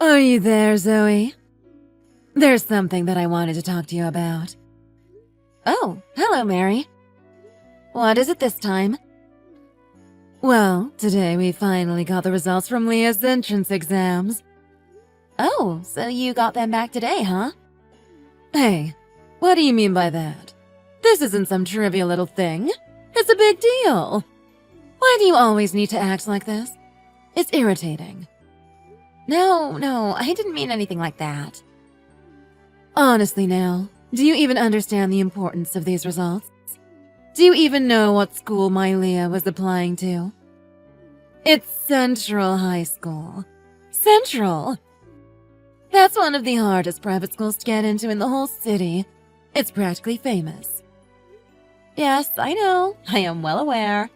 Are you there, Zoe? There's something that I wanted to talk to you about. Oh, hello, Mary. What is it this time? Well, today we finally got the results from Leah's entrance exams. Oh, so you got them back today, huh? Hey, what do you mean by that? This isn't some trivial little thing. It's a big deal. Why do you always need to act like this? It's irritating. No, I didn't mean anything like that. Honestly now, do you even understand the importance of these results? Do you even know what school my Leah was applying to? It's Central High School. Central! That's one of the hardest private schools to get into in the whole city. It's practically famous. Yes, I know. I am well aware.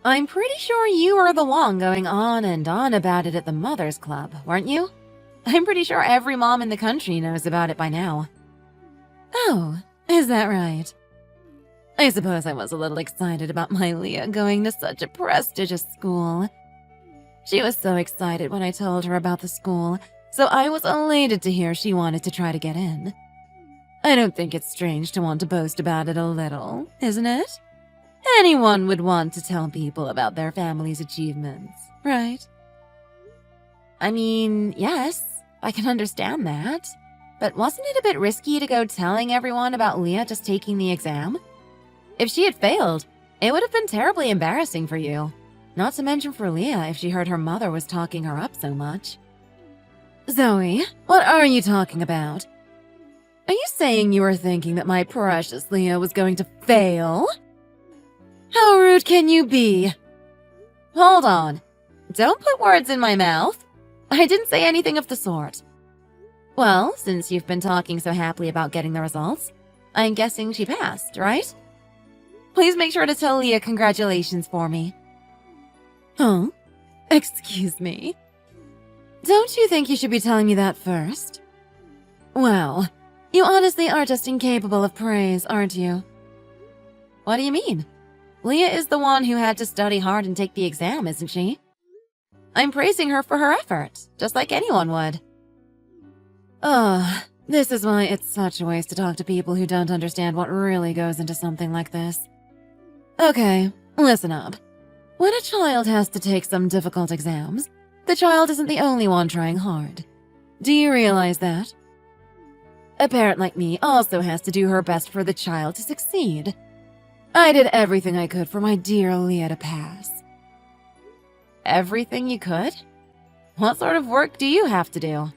I'm pretty sure you were the one going on and on about it at the Mothers Club, weren't you? I'm pretty sure every mom in the country knows about it by now. Oh, is that right? I suppose I was a little excited about my Leah going to such a prestigious school. She was so excited when I told her about the school, so I was elated to hear she wanted to try to get in. I don't think it's strange to want to boast about it a little, isn't it? Anyone would want to tell people about their family's achievements, right? I mean, yes, I can understand that. But wasn't it a bit risky to go telling everyone about Leah just taking the exam? If she had failed, it would have been terribly embarrassing for you. Not to mention for Leah if she heard her mother was talking her up so much. Zoe, what are you talking about? Are you saying you were thinking that my precious Leah was going to fail? How rude can you be? Hold on. Don't put words in my mouth. I didn't say anything of the sort. Well, since you've been talking so happily about getting the results, I'm guessing she passed, right? Please make sure to tell Leah congratulations for me. Huh? Excuse me? Don't you think you should be telling me that first? Well, you honestly are just incapable of praise, aren't you? What do you mean? Leah is the one who had to study hard and take the exam, isn't she? I'm praising her for her effort, just like anyone would. Ugh, this is why it's such a waste to talk to people who don't understand what really goes into something like this. Okay, listen up. When a child has to take some difficult exams, the child isn't the only one trying hard. Do you realize that? A parent like me also has to do her best for the child to succeed. I did everything I could for my dear Leah to pass. Everything you could? What sort of work do you have to do?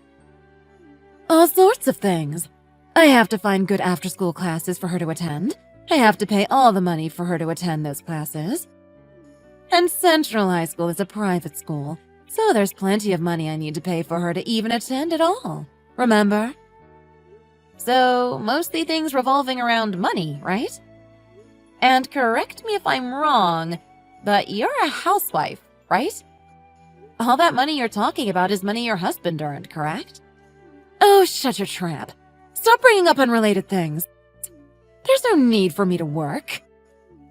All sorts of things. I have to find good after-school classes for her to attend. I have to pay all the money for her to attend those classes. And Central High School is a private school, so there's plenty of money I need to pay for her to even attend at all. Remember? So, mostly things revolving around money, right? And correct me if I'm wrong, but you're a housewife, right? All that money you're talking about is money your husband earned, correct? Oh, shut your trap. Stop bringing up unrelated things. There's no need for me to work.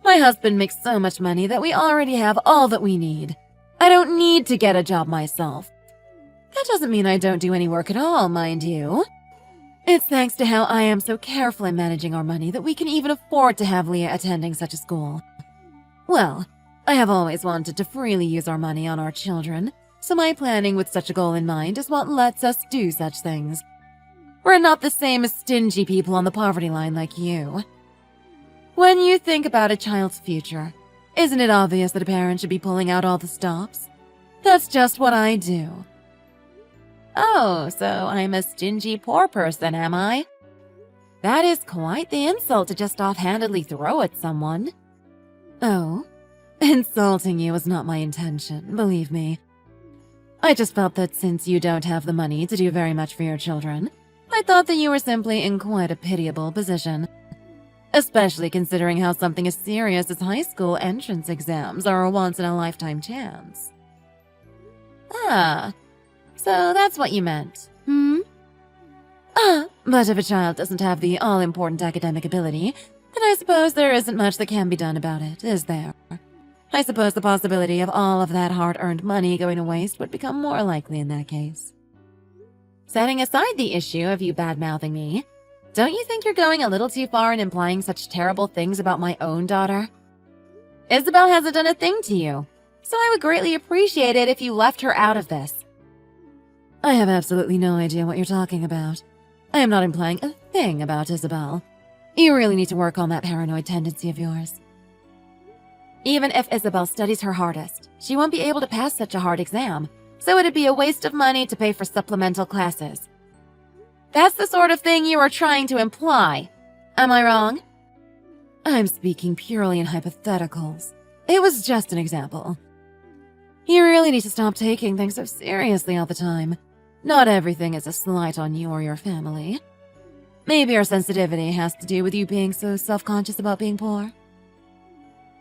My husband makes so much money that we already have all that we need. I don't need to get a job myself. That doesn't mean I don't do any work at all, mind you. It's thanks to how I am so careful in managing our money that we can even afford to have Leah attending such a school. Well, I have always wanted to freely use our money on our children, so my planning with such a goal in mind is what lets us do such things. We're not the same as stingy people on the poverty line like you. When you think about a child's future, isn't it obvious that a parent should be pulling out all the stops? That's just what I do. Oh, so I'm a stingy poor person, am I? That is quite the insult to just offhandedly throw at someone. Oh, insulting you was not my intention, believe me. I just felt that since you don't have the money to do very much for your children, I thought that you were simply in quite a pitiable position. Especially considering how something as serious as high school entrance exams are a once-in-a-lifetime chance. Ah, so that's what you meant, hmm? But if a child doesn't have the all-important academic ability, then I suppose there isn't much that can be done about it, is there? I suppose the possibility of all of that hard-earned money going to waste would become more likely in that case. Setting aside the issue of you bad-mouthing me, don't you think you're going a little too far in implying such terrible things about my own daughter? Isabel hasn't done a thing to you, so I would greatly appreciate it if you left her out of this. I have absolutely no idea what you're talking about. I am not implying a thing about Isabel. You really need to work on that paranoid tendency of yours. Even if Isabel studies her hardest, she won't be able to pass such a hard exam, so it'd be a waste of money to pay for supplemental classes. That's the sort of thing you are trying to imply. Am I wrong? I'm speaking purely in hypotheticals. It was just an example. You really need to stop taking things so seriously all the time. Not everything is a slight on you or your family. Maybe your sensitivity has to do with you being so self-conscious about being poor.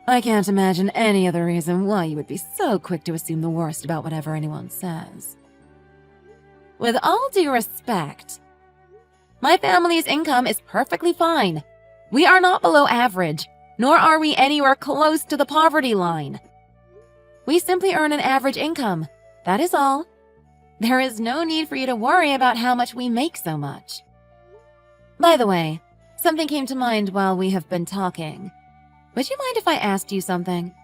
I can't imagine any other reason why you would be so quick to assume the worst about whatever anyone says. With all due respect, my family's income is perfectly fine. We are not below average, nor are we anywhere close to the poverty line. We simply earn an average income, that is all. There is no need for you to worry about how much we make so much. By the way, something came to mind while we have been talking. Would you mind if I asked you something?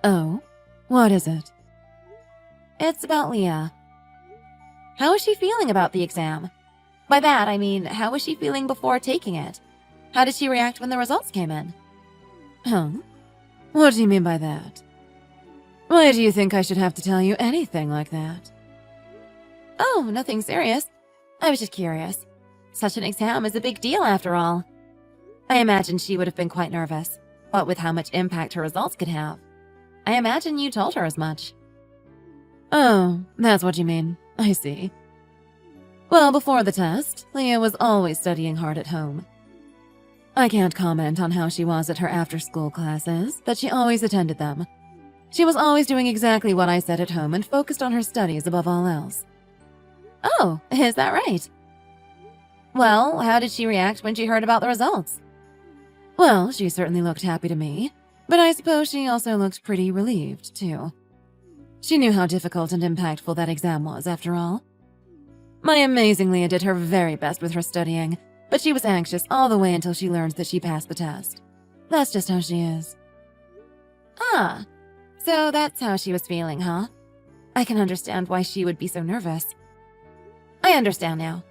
Oh, what is it? It's about Leah. How is she feeling about the exam? By that, I mean, how was she feeling before taking it? How did she react when the results came in? Huh? What do you mean by that? Why do you think I should have to tell you anything like that? Oh, nothing serious. I was just curious. Such an exam is a big deal after all. I imagine she would have been quite nervous, what with how much impact her results could have. I imagine you told her as much. Oh, that's what you mean. I see. Well, before the test, Leah was always studying hard at home. I can't comment on how she was at her after-school classes, but she always attended them. She was always doing exactly what I said at home and focused on her studies above all else. Oh, is that right? Well, how did she react when she heard about the results? Well, she certainly looked happy to me, but I suppose she also looked pretty relieved, too. She knew how difficult and impactful that exam was, after all. My amazing Leah did her very best with her studying, but she was anxious all the way until she learned that she passed the test. That's just how she is. Ah, so that's how she was feeling, huh? I can understand why she would be so nervous. I understand now.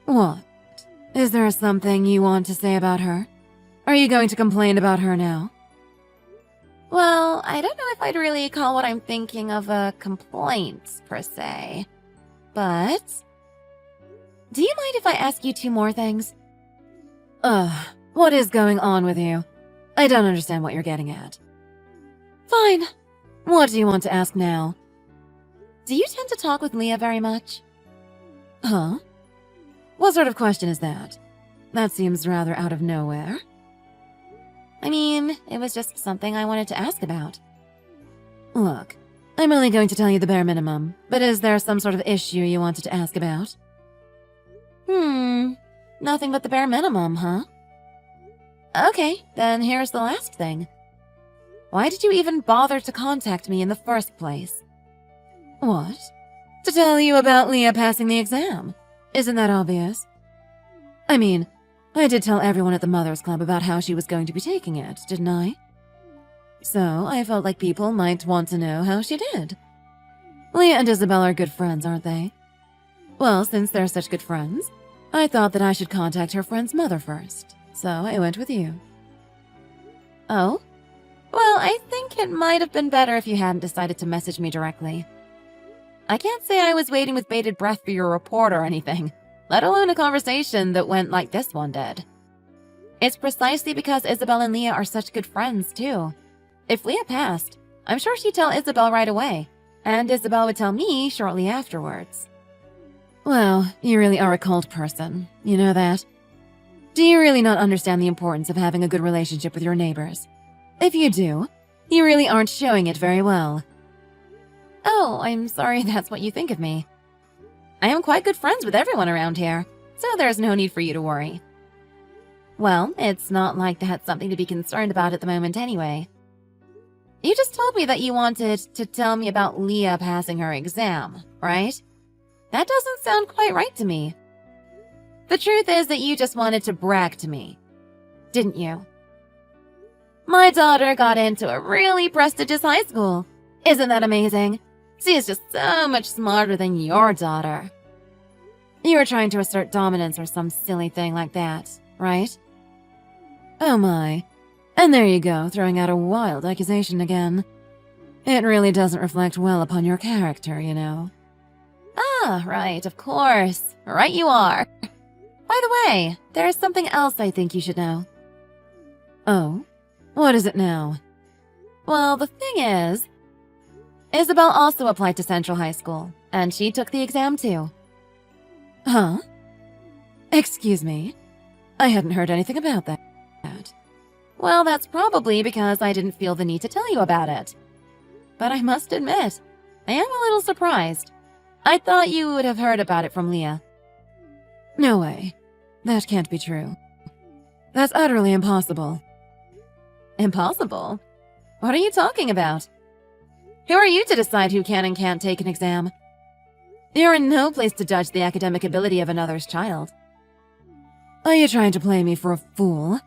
What? Is there something you want to say about her? Are you going to complain about her now? Well, I don't know if I'd really call what I'm thinking of a complaint, per se. But do you mind if I ask you 2 more things? Ugh, what is going on with you? I don't understand what you're getting at. Fine. What do you want to ask now? Do you tend to talk with Leah very much? Huh? What sort of question is that? That seems rather out of nowhere. I mean, it was just something I wanted to ask about. Look, I'm only going to tell you the bare minimum, but is there some sort of issue you wanted to ask about? Nothing but the bare minimum, huh? Okay, then here's the last thing. Why did you even bother to contact me in the first place? What? To tell you about Leah passing the exam. Isn't that obvious? I mean, I did tell everyone at the Mothers Club about how she was going to be taking it, didn't I? So I felt like people might want to know how she did. Leah and Isabel are good friends, aren't they? Well, since they're such good friends, I thought that I should contact her friend's mother first, so I went with you. Oh? Well, I think it might have been better if you hadn't decided to message me directly. I can't say I was waiting with bated breath for your report or anything, let alone a conversation that went like this one did. It's precisely because Isabel and Leah are such good friends, too. If Leah passed, I'm sure she'd tell Isabel right away, and Isabel would tell me shortly afterwards. Well, you really are a cold person, you know that? Do you really not understand the importance of having a good relationship with your neighbors? If you do, you really aren't showing it very well. Oh, I'm sorry that's what you think of me. I am quite good friends with everyone around here, so there's no need for you to worry. Well, it's not like that's something to be concerned about at the moment anyway. You just told me that you wanted to tell me about Leah passing her exam, right? That doesn't sound quite right to me. The truth is that you just wanted to brag to me, didn't you? My daughter got into a really prestigious high school. Isn't that amazing? She is just so much smarter than your daughter. You were trying to assert dominance or some silly thing like that, right? Oh my. And there you go, throwing out a wild accusation again. It really doesn't reflect well upon your character, you know. Ah, right, of course. Right you are. By the way, there's something else I think you should know. Oh? What is it now? Well, the thing is, Isabel also applied to Central High School, and she took the exam too. Huh? Excuse me? I hadn't heard anything about that. Well, that's probably because I didn't feel the need to tell you about it. But I must admit, I am a little surprised. I thought you would have heard about it from Leah. No way. That can't be true. That's utterly impossible. Impossible? What are you talking about? Who are you to decide who can and can't take an exam? You're in no place to judge the academic ability of another's child. Are you trying to play me for a fool?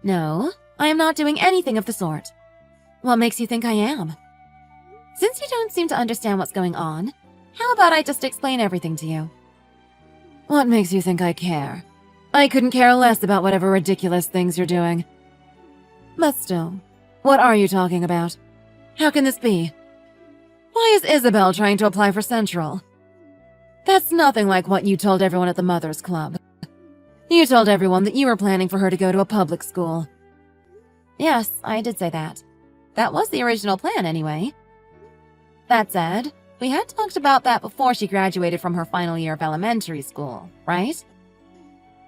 No, I am not doing anything of the sort. What makes you think I am? Since you don't seem to understand what's going on, how about I just explain everything to you? What makes you think I care? I couldn't care less about whatever ridiculous things you're doing. But still, what are you talking about? How can this be? Why is Isabel trying to apply for Central? That's nothing like what you told everyone at the Mothers Club. You told everyone that you were planning for her to go to a public school. Yes, I did say that. That was the original plan anyway. That said, we had talked about that before she graduated from her final year of elementary school, right?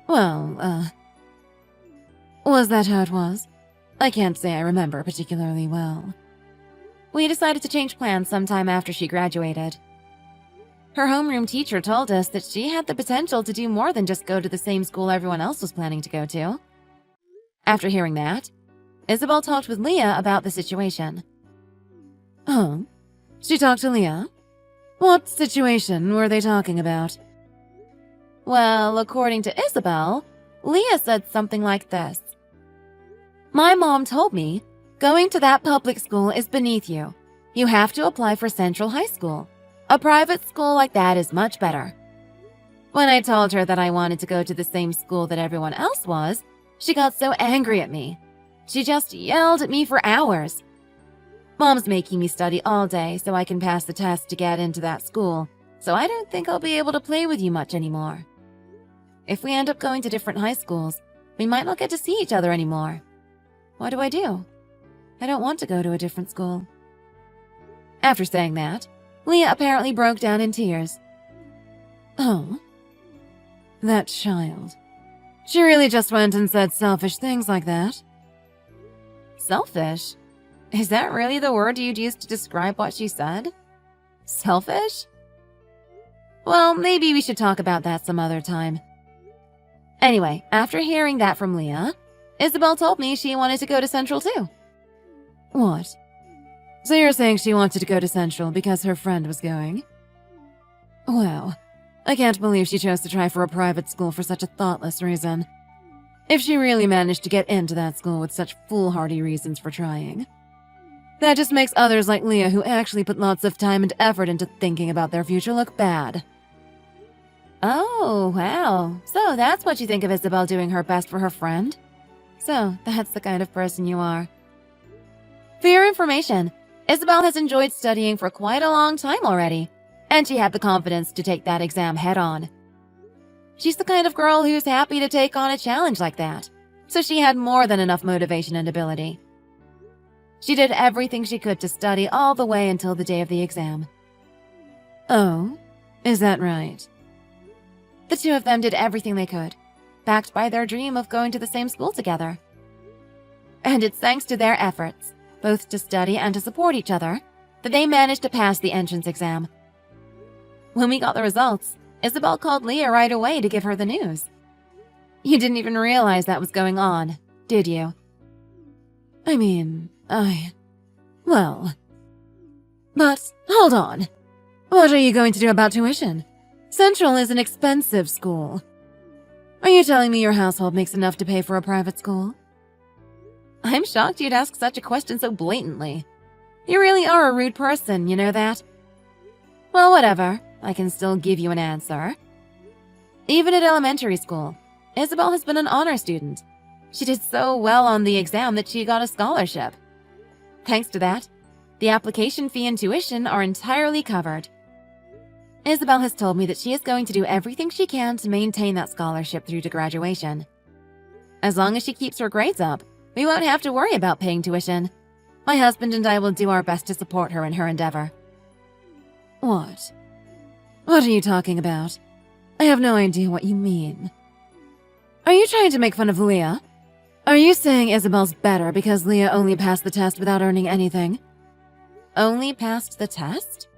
Well, was that how it was? I can't say I remember particularly well. We decided to change plans sometime after she graduated. Her homeroom teacher told us that she had the potential to do more than just go to the same school everyone else was planning to go to. After hearing that, Isabel talked with Leah about the situation. Oh, she talked to Leah? What situation were they talking about? Well, according to Isabel, Leah said something like this. My mom told me, going to that public school is beneath you. You have to apply for Central High School. A private school like that is much better. When I told her that I wanted to go to the same school that everyone else was, she got so angry at me. She just yelled at me for hours. Mom's making me study all day so I can pass the test to get into that school, so I don't think I'll be able to play with you much anymore. If we end up going to different high schools, we might not get to see each other anymore. What do? I don't want to go to a different school. After saying that, Leah apparently broke down in tears. Oh, that child. She really just went and said selfish things like that. Selfish? Is that really the word you'd use to describe what she said? Selfish? Well, maybe we should talk about that some other time. Anyway, after hearing that from Leah, Isabel told me she wanted to go to Central too. What? So you're saying she wanted to go to Central because her friend was going? Wow, I can't believe she chose to try for a private school for such a thoughtless reason. If she really managed to get into that school with such foolhardy reasons for trying. That just makes others like Leah who actually put lots of time and effort into thinking about their future look bad. Oh, wow. So that's what you think of Isabel doing her best for her friend? So that's the kind of person you are. For your information, Isabel has enjoyed studying for quite a long time already, and she had the confidence to take that exam head-on. She's the kind of girl who's happy to take on a challenge like that, so she had more than enough motivation and ability. She did everything she could to study all the way until the day of the exam. Oh, is that right? The two of them did everything they could, backed by their dream of going to the same school together. And it's thanks to their efforts, both to study and to support each other, that they managed to pass the entrance exam. When we got the results, Isabel called Leah right away to give her the news. You didn't even realize that was going on, did you? I mean, well... But, hold on. What are you going to do about tuition? Central is an expensive school. Are you telling me your household makes enough to pay for a private school? I'm shocked you'd ask such a question so blatantly. You really are a rude person, you know that? Well, whatever. I can still give you an answer. Even at elementary school, Isabel has been an honor student. She did so well on the exam that she got a scholarship. Thanks to that, the application fee and tuition are entirely covered. Isabel has told me that she is going to do everything she can to maintain that scholarship through to graduation. As long as she keeps her grades up, we won't have to worry about paying tuition. My husband and I will do our best to support her in her endeavor. What? What are you talking about? I have no idea what you mean. Are you trying to make fun of Leah? Are you saying Isabel's better because Leah only passed the test without earning anything? Only passed the test?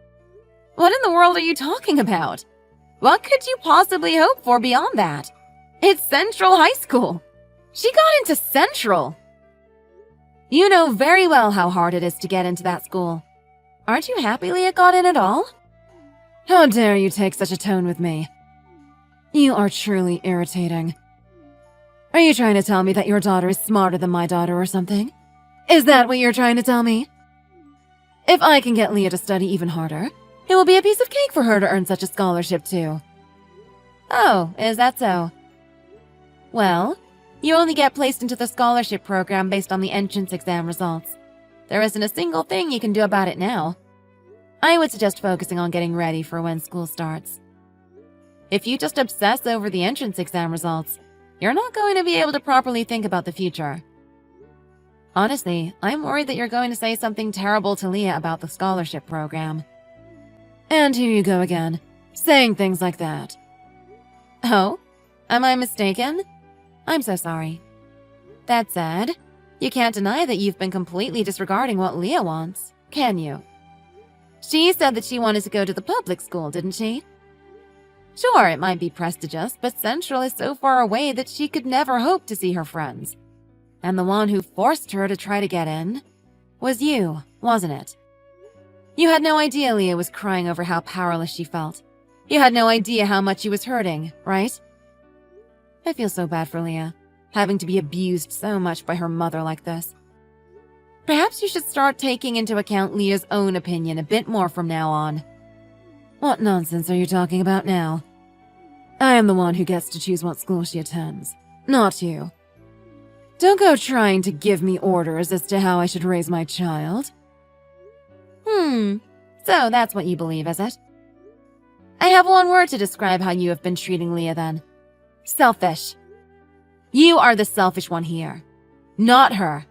What in the world are you talking about? What could you possibly hope for beyond that? It's Central High School. She got into Central. You know very well how hard it is to get into that school. Aren't you happy Leah got in at all? How dare you take such a tone with me? You are truly irritating. Are you trying to tell me that your daughter is smarter than my daughter or something? Is that what you're trying to tell me? If I can get Leah to study even harder, it will be a piece of cake for her to earn such a scholarship too. Oh, is that so? Well, you only get placed into the scholarship program based on the entrance exam results. There isn't a single thing you can do about it now. I would suggest focusing on getting ready for when school starts. If you just obsess over the entrance exam results, you're not going to be able to properly think about the future. Honestly, I'm worried that you're going to say something terrible to Leah about the scholarship program. And here you go again, saying things like that. Oh, am I mistaken? I'm so sorry. That said, you can't deny that you've been completely disregarding what Leah wants, can you? She said that she wanted to go to the public school, didn't she? Sure, it might be prestigious, but Central is so far away that she could never hope to see her friends. And the one who forced her to try to get in was you, wasn't it? You had no idea Leah was crying over how powerless she felt. You had no idea how much she was hurting, right? I feel so bad for Leah, having to be abused so much by her mother like this. Perhaps you should start taking into account Leah's own opinion a bit more from now on. What nonsense are you talking about now? I am the one who gets to choose what school she attends, not you. Don't go trying to give me orders as to how I should raise my child. So that's what you believe, is it? I have one word to describe how you have been treating Leah then. Selfish. You are the selfish one here, not her.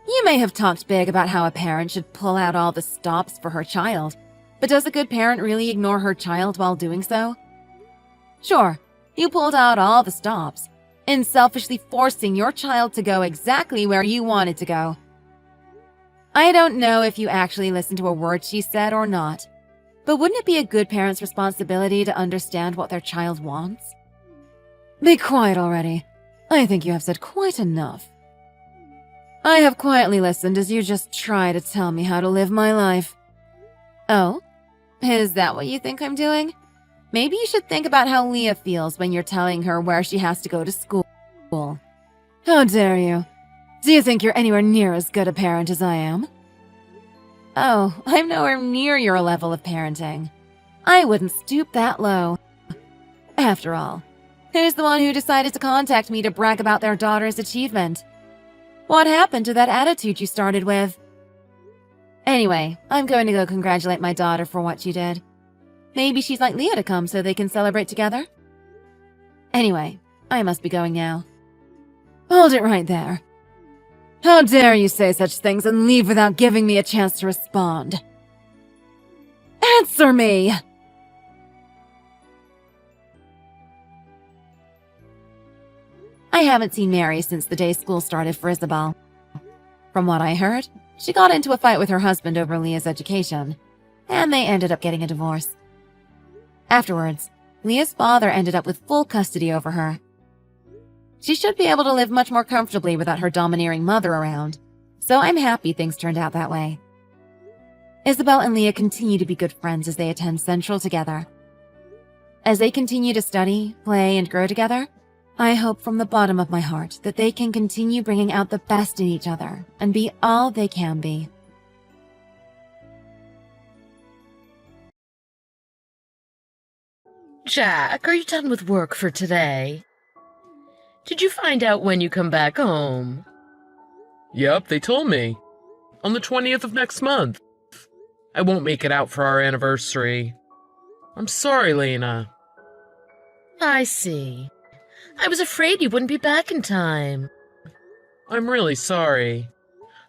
You may have talked big about how a parent should pull out all the stops for her child, but does a good parent really ignore her child while doing so? Sure, you pulled out all the stops, in selfishly forcing your child to go exactly where you wanted to go. I don't know if you actually listened to a word she said or not, but wouldn't it be a good parent's responsibility to understand what their child wants? Be quiet already. I think you have said quite enough. I have quietly listened as you just try to tell me how to live my life. Oh? Is that what you think I'm doing? Maybe you should think about how Leah feels when you're telling her where she has to go to school. How dare you? Do you think you're anywhere near as good a parent as I am? Oh, I'm nowhere near your level of parenting. I wouldn't stoop that low. After all, who's the one who decided to contact me to brag about their daughter's achievement? What happened to that attitude you started with? Anyway, I'm going to go congratulate my daughter for what she did. Maybe she'd like Leah to come so they can celebrate together? Anyway, I must be going now. Hold it right there. How dare you say such things and leave without giving me a chance to respond? Answer me! I haven't seen Mary since the day school started for Isabel. From what I heard, she got into a fight with her husband over Leah's education, and they ended up getting a divorce. Afterwards, Leah's father ended up with full custody over her. She should be able to live much more comfortably without her domineering mother around, so I'm happy things turned out that way. Isabel and Leah continue to be good friends as they attend Central together. As they continue to study, play, and grow together, I hope from the bottom of my heart that they can continue bringing out the best in each other and be all they can be. Jack, are you done with work for today? Did you find out when you come back home? Yep, they told me. On the 20th of next month. I won't make it out for our anniversary. I'm sorry, Lena. I see. I was afraid you wouldn't be back in time. I'm really sorry.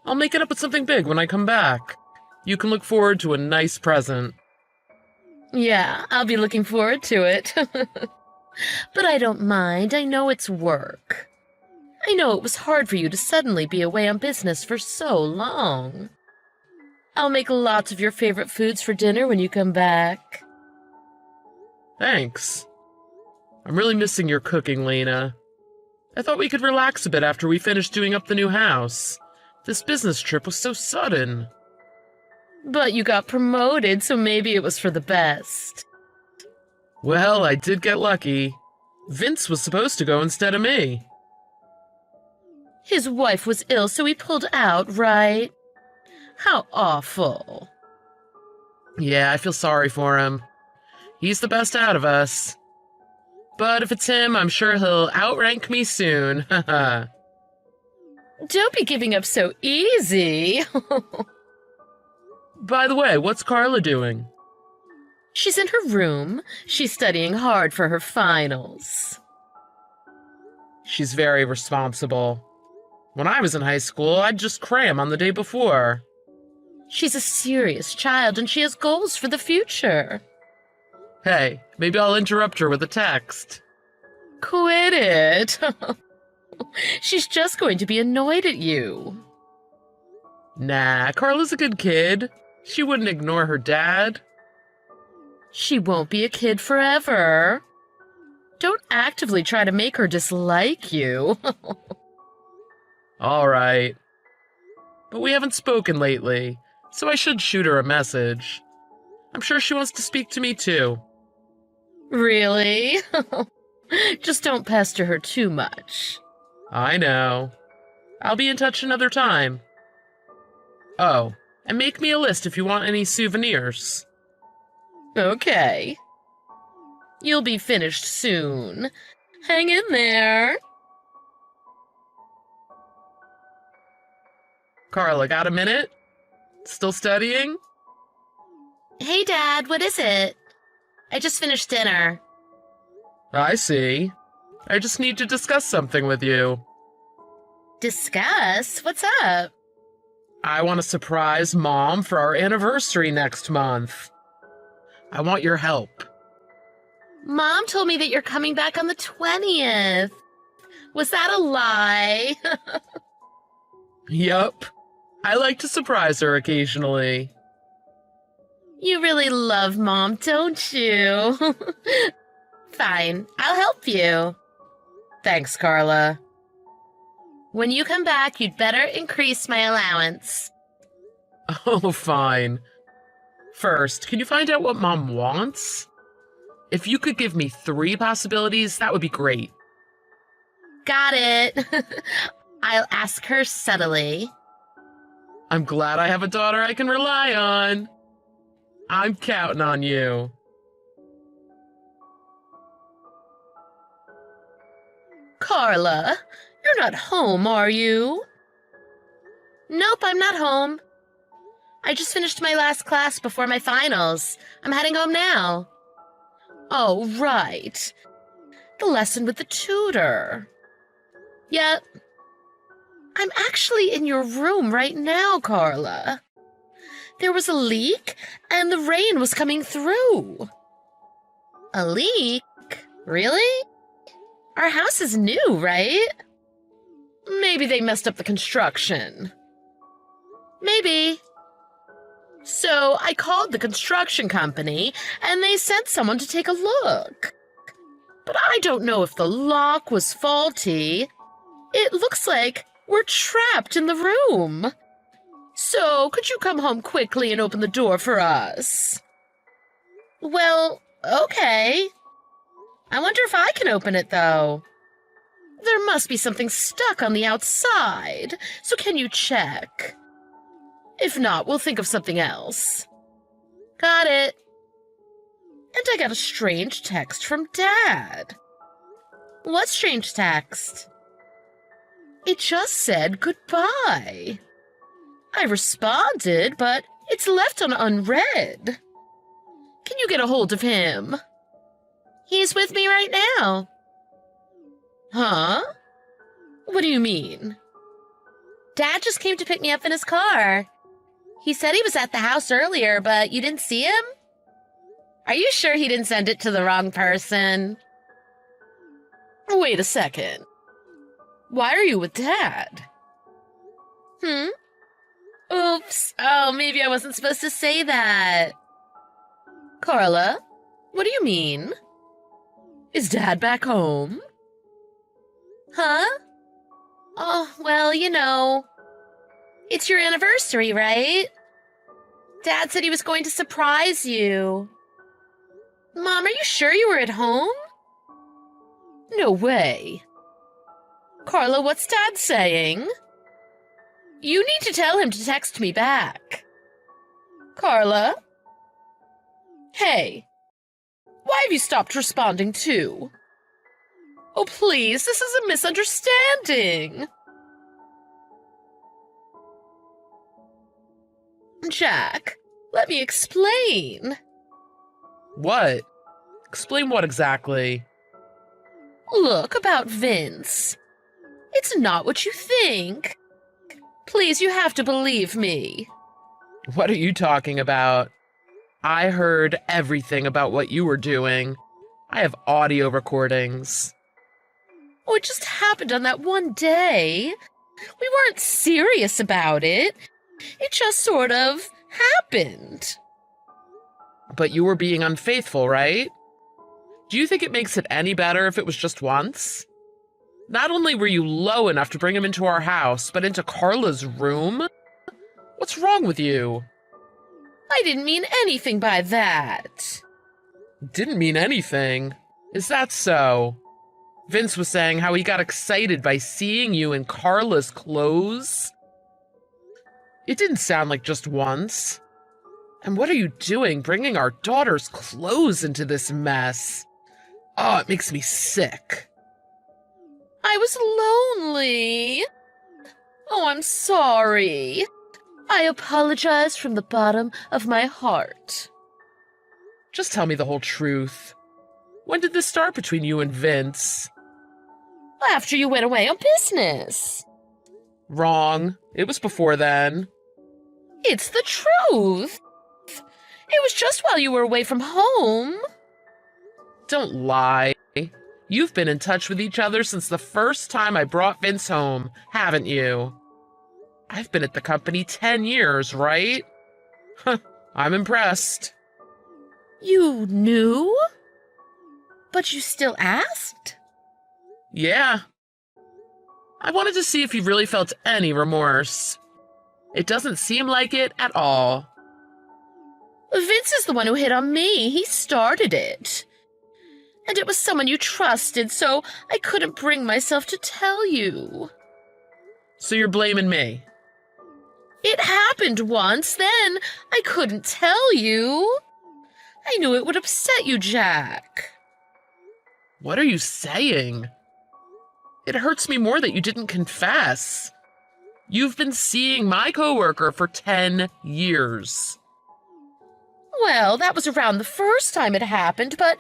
I'll make it up with something big when I come back. You can look forward to a nice present. Yeah, I'll be looking forward to it. But I don't mind. I know it's work. I know it was hard for you to suddenly be away on business for so long. I'll make lots of your favorite foods for dinner when you come back. Thanks. I'm really missing your cooking, Lena. I thought we could relax a bit after we finished doing up the new house. This business trip was so sudden. But you got promoted, so maybe it was for the best. Well, I did get lucky. Vince was supposed to go instead of me. His wife was ill, so he pulled out, right? How awful. Yeah, I feel sorry for him. He's the best out of us. But if it's him, I'm sure he'll outrank me soon. Haha. Don't be giving up so easy. By the way, what's Carla doing? She's in her room. She's studying hard for her finals. She's very responsible. When I was in high school, I'd just cram on the day before. She's a serious child, and she has goals for the future. Hey, maybe I'll interrupt her with a text. Quit it. She's just going to be annoyed at you. Nah, Carla's a good kid. She wouldn't ignore her dad. She won't be a kid forever. Don't actively try to make her dislike you. All right. But we haven't spoken lately, so I should shoot her a message. I'm sure she wants to speak to me too. Really? Just don't pester her too much. I know. I'll be in touch another time. Oh, and make me a list if you want any souvenirs. Okay. You'll be finished soon. Hang in there. Carla, got a minute? Still studying? Hey, Dad, what is it? I just finished dinner. I see. I just need to discuss something with you. Discuss? What's up? I want to surprise Mom for our anniversary next month. I want your help. Mom told me that you're coming back on the 20th. Was that a lie? Yup. I like to surprise her occasionally. You really love Mom, don't you? Fine, I'll help you. Thanks, Carla. When you come back, you'd better increase my allowance. Oh, fine. First, can you find out what Mom wants? If you could give me 3 possibilities, that would be great. Got it. I'll ask her subtly. I'm glad I have a daughter I can rely on. I'm counting on you. Carla, you're not home, are you? Nope, I'm not home. I just finished my last class before my finals. I'm heading home now. Oh, right. The lesson with the tutor. Yep. I'm actually in your room right now, Carla. There was a leak, and the rain was coming through. A leak? Really? Our house is new, right? Maybe they messed up the construction. Maybe. So I called the construction company, and they sent someone to take a look. But I don't know if the lock was faulty. It looks like we're trapped in the room. So, could you come home quickly and open the door for us? Well, okay. I wonder if I can open it, though. There must be something stuck on the outside, so can you check? If not, we'll think of something else. Got it. And I got a strange text from Dad. What strange text? It just said goodbye. I responded, but it's left on unread. Can you get a hold of him? He's with me right now. Huh? What do you mean? Dad just came to pick me up in his car. He said he was at the house earlier, but you didn't see him? Are you sure he didn't send it to the wrong person? Wait a second. Why are you with Dad? Oops. Oh, maybe I wasn't supposed to say that. Carla, what do you mean? Is Dad back home? Huh? Oh, well, it's your anniversary, right? Dad said he was going to surprise you. Mom, are you sure you were at home? No way. Carla, what's Dad saying? You need to tell him to text me back. Carla? Hey, why have you stopped responding too? Oh, please, this is a misunderstanding. Jack, let me explain. What? Explain what exactly? Look, about Vince. It's not what you think. Please, you have to believe me. What are you talking about? I heard everything about what you were doing. I have audio recordings. Oh, it just happened on that one day. We weren't serious about it. It just sort of happened. But you were being unfaithful, right? Do you think it makes it any better if it was just once? Not only were you low enough to bring him into our house, but into Carla's room? What's wrong with you? I didn't mean anything by that. Didn't mean anything? Is that so? Vince was saying how he got excited by seeing you in Carla's clothes. It didn't sound like just once. And what are you doing bringing our daughter's clothes into this mess? Oh, it makes me sick. I was lonely. Oh, I'm sorry. I apologize from the bottom of my heart. Just tell me the whole truth. When did this start between you and Vince? After you went away on business. Wrong. It was before then. It's the truth. It was just while you were away from home. Don't lie. You've been in touch with each other since the first time I brought Vince home, haven't you? I've been at the company 10 years, right? I'm impressed. You knew? But you still asked? Yeah. I wanted to see if you really felt any remorse. It doesn't seem like it at all. Vince is the one who hit on me. He started it. And it was someone you trusted, so I couldn't bring myself to tell you. So you're blaming me? It happened once, then I couldn't tell you. I knew it would upset you, Jack. What are you saying? It hurts me more that you didn't confess. You've been seeing my coworker for 10 years. Well, that was around the first time it happened, but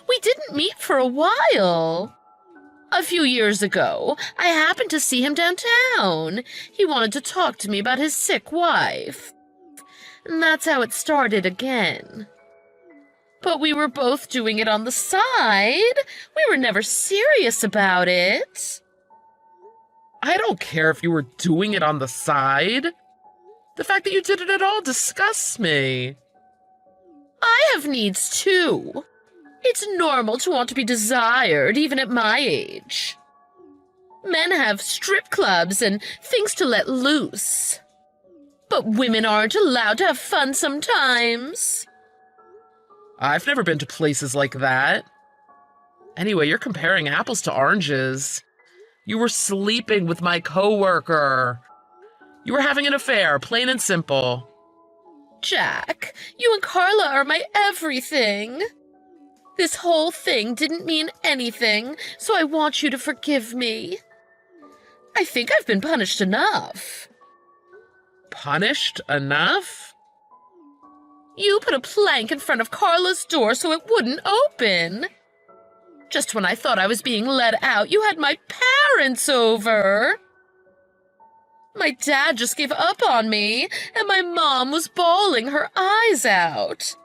we didn't meet for a while. A few years ago, I happened to see him downtown. He wanted to talk to me about his sick wife. And that's how it started again. But we were both doing it on the side. We were never serious about it. I don't care if you were doing it on the side. The fact that you did it at all disgusts me. I have needs too. It's normal to want to be desired, even at my age. Men have strip clubs and things to let loose. But women aren't allowed to have fun sometimes. I've never been to places like that. Anyway, you're comparing apples to oranges. You were sleeping with my coworker. You were having an affair, plain and simple. Jack, you and Carla are my everything. This whole thing didn't mean anything, so I want you to forgive me. I think I've been punished enough. Punished enough? You put a plank in front of Carla's door so it wouldn't open. Just when I thought I was being let out, you had my parents over. My dad just gave up on me, and my mom was bawling her eyes out.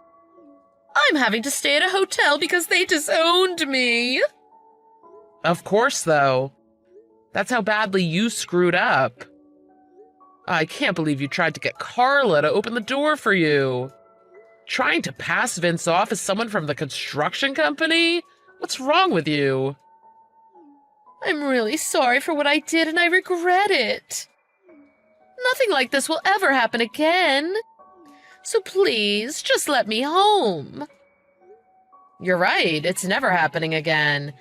I'm having to stay at a hotel because they disowned me. Of course, though. That's how badly you screwed up. I can't believe you tried to get Carla to open the door for you. Trying to pass Vince off as someone from the construction company? What's wrong with you? I'm really sorry for what I did, and I regret it. Nothing like this will ever happen again. So please, just let me home. You're right, it's never happening again.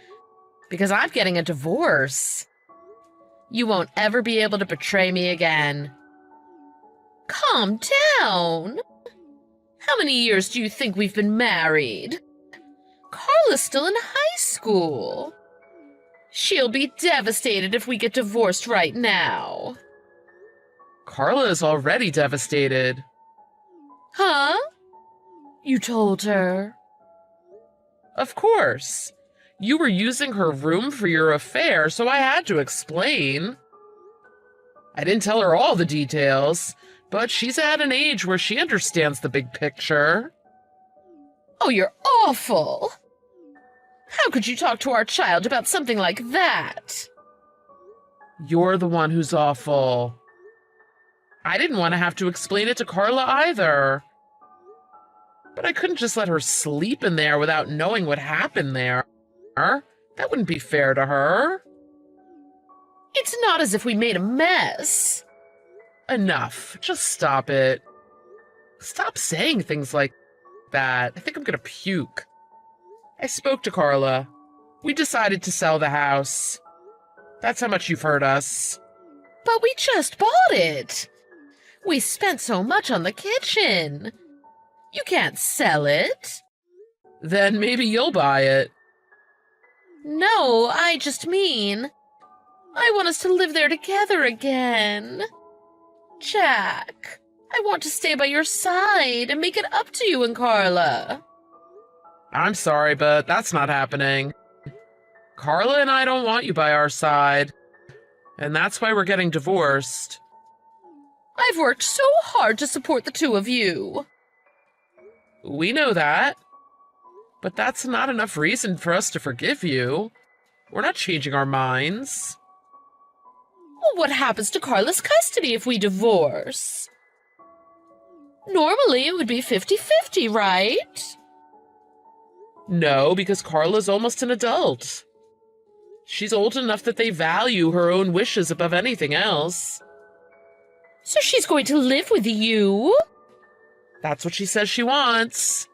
Because I'm getting a divorce. You won't ever be able to betray me again. Calm down. How many years do you think we've been married? Carla's still in high school. She'll be devastated if we get divorced right now. Carla is already devastated. Huh? You told her? Of course. You were using her room for your affair, so I had to explain. I didn't tell her all the details, but she's at an age where she understands the big picture. Oh, you're awful. How could you talk to our child about something like that? You're the one who's awful. I didn't want to have to explain it to Carla either. But I couldn't just let her sleep in there without knowing what happened there. That wouldn't be fair to her. It's not as if we made a mess. Enough. Just stop it. Stop saying things like that. I think I'm gonna puke. I spoke to Carla. We decided to sell the house. That's how much you've hurt us. But we just bought it. We spent so much on the kitchen. You can't sell it. Then maybe you'll buy it. No, I just mean, I want us to live there together again. Jack, I want to stay by your side and make it up to you and Carla. I'm sorry, but that's not happening. Carla and I don't want you by our side. And that's why we're getting divorced. I've worked so hard to support the two of you. We know that. But that's not enough reason for us to forgive you. We're not changing our minds. Well, what happens to Carla's custody if we divorce? Normally, it would be 50-50, right? No, because Carla's almost an adult. She's old enough that they value her own wishes above anything else. So she's going to live with you? That's what she says she wants.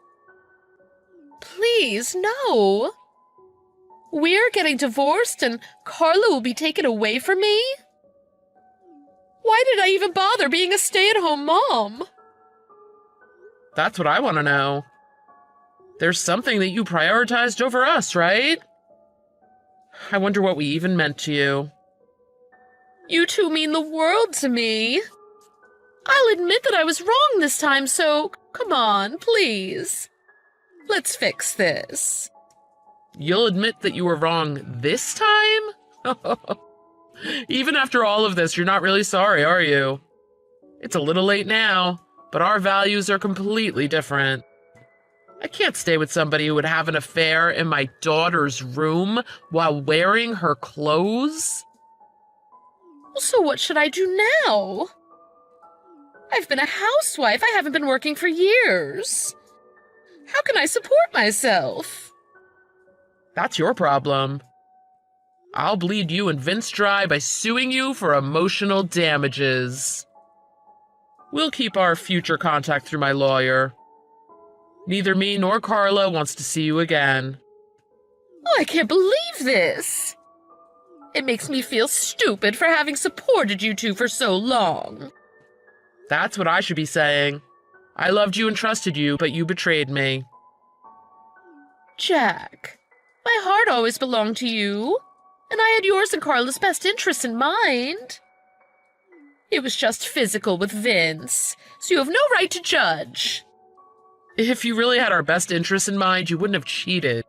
Please, no. We're getting divorced and Carla will be taken away from me? Why did I even bother being a stay-at-home mom? That's what I want to know. There's something that you prioritized over us, right? I wonder what we even meant to you. You two mean the world to me. I'll admit that I was wrong this time, so come on, please. Let's fix this. You'll admit that you were wrong this time? Even after all of this, you're not really sorry, are you? It's a little late now, but our values are completely different. I can't stay with somebody who would have an affair in my daughter's room while wearing her clothes. So what should I do now? I've been a housewife. I haven't been working for years. How can I support myself? That's your problem. I'll bleed you and Vince dry by suing you for emotional damages. We'll keep our future contact through my lawyer. Neither me nor Carla wants to see you again. Oh, I can't believe this. It makes me feel stupid for having supported you two for so long. That's what I should be saying. I loved you and trusted you, but you betrayed me. Jack, my heart always belonged to you, and I had yours and Carla's best interests in mind. It was just physical with Vince, so you have no right to judge. If you really had our best interests in mind, you wouldn't have cheated.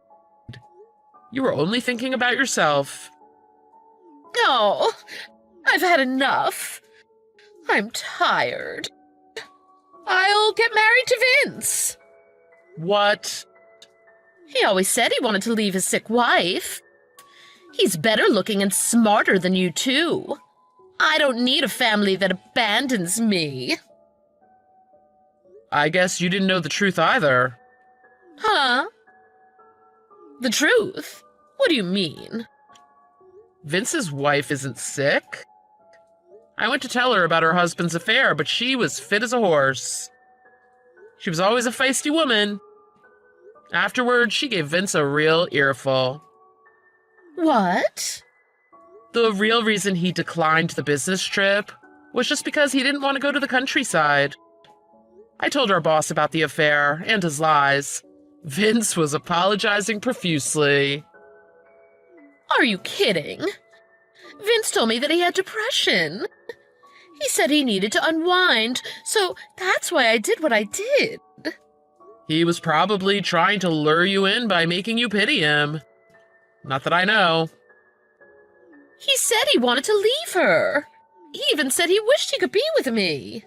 You were only thinking about yourself. No, I've had enough. I'm tired. I'll get married to Vince. What? He always said he wanted to leave his sick wife. He's better looking and smarter than you two. I don't need a family that abandons me. I guess you didn't know the truth either. Huh? The truth? What do you mean? Vince's wife isn't sick. I went to tell her about her husband's affair, but she was fit as a horse. She was always a feisty woman. Afterward, she gave Vince a real earful. What? The real reason he declined the business trip was just because he didn't want to go to the countryside. I told our boss about the affair and his lies. Vince was apologizing profusely. Are you kidding? Vince told me that he had depression. He said he needed to unwind, so that's why I did what I did. He was probably trying to lure you in by making you pity him. Not that I know. He said he wanted to leave her. He even said he wished he could be with me.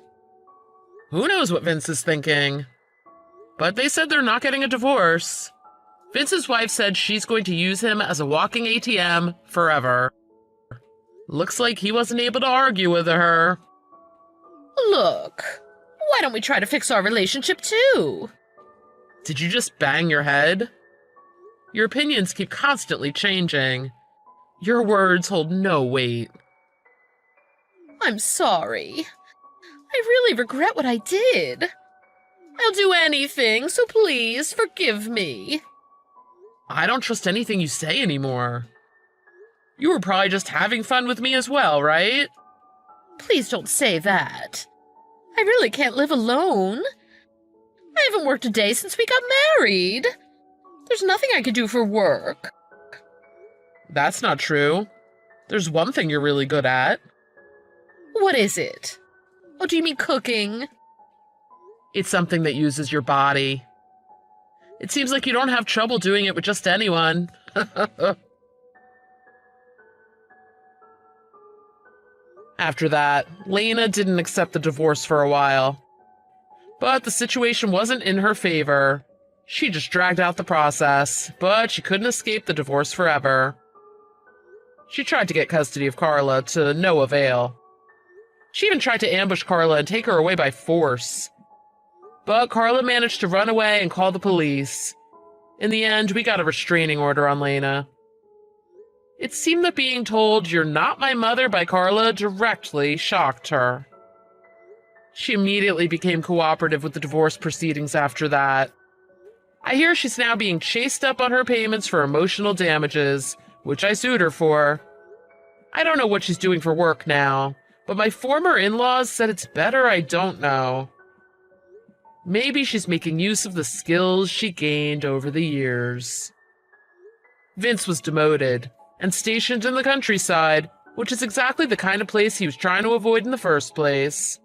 Who knows what Vince is thinking? But they said they're not getting a divorce. Vince's wife said she's going to use him as a walking ATM forever. Looks like he wasn't able to argue with her. Look, why don't we try to fix our relationship too? Did you just bang your head? Your opinions keep constantly changing. Your words hold no weight. I'm sorry. I really regret what I did. I'll do anything, so please forgive me. I don't trust anything you say anymore. You were probably just having fun with me as well, right? Please don't say that. I really can't live alone. I haven't worked a day since we got married. There's nothing I could do for work. That's not true. There's one thing you're really good at. What is it? Oh, do you mean cooking? It's something that uses your body. It seems like you don't have trouble doing it with just anyone. After that, Lena didn't accept the divorce for a while. But the situation wasn't in her favor. She just dragged out the process, but she couldn't escape the divorce forever. She tried to get custody of Carla to no avail. She even tried to ambush Carla and take her away by force. But Carla managed to run away and call the police. In the end, we got a restraining order on Lena. It seemed that being told, "You're not my mother" by Carla directly shocked her. She immediately became cooperative with the divorce proceedings after that. I hear she's now being chased up on her payments for emotional damages, which I sued her for. I don't know what she's doing for work now, but my former in-laws said it's better I don't know. Maybe she's making use of the skills she gained over the years. Vince was demoted and stationed in the countryside, which is exactly the kind of place he was trying to avoid in the first place.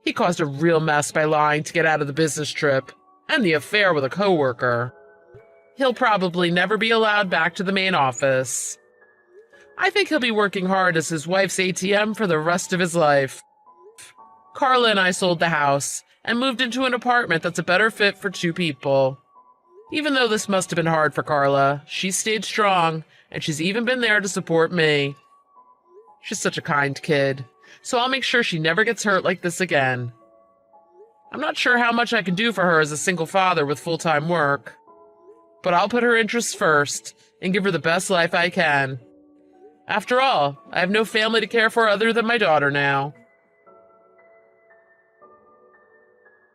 He caused a real mess by lying to get out of the business trip and the affair with a coworker. He'll probably never be allowed back to the main office. I think he'll be working hard as his wife's ATM for the rest of his life. Carla and I sold the house and moved into an apartment that's a better fit for two people. Even though this must have been hard for Carla, she stayed strong, and she's even been there to support me. She's such a kind kid, so I'll make sure she never gets hurt like this again. I'm not sure how much I can do for her as a single father with full-time work, but I'll put her interests first and give her the best life I can. After all, I have no family to care for other than my daughter now.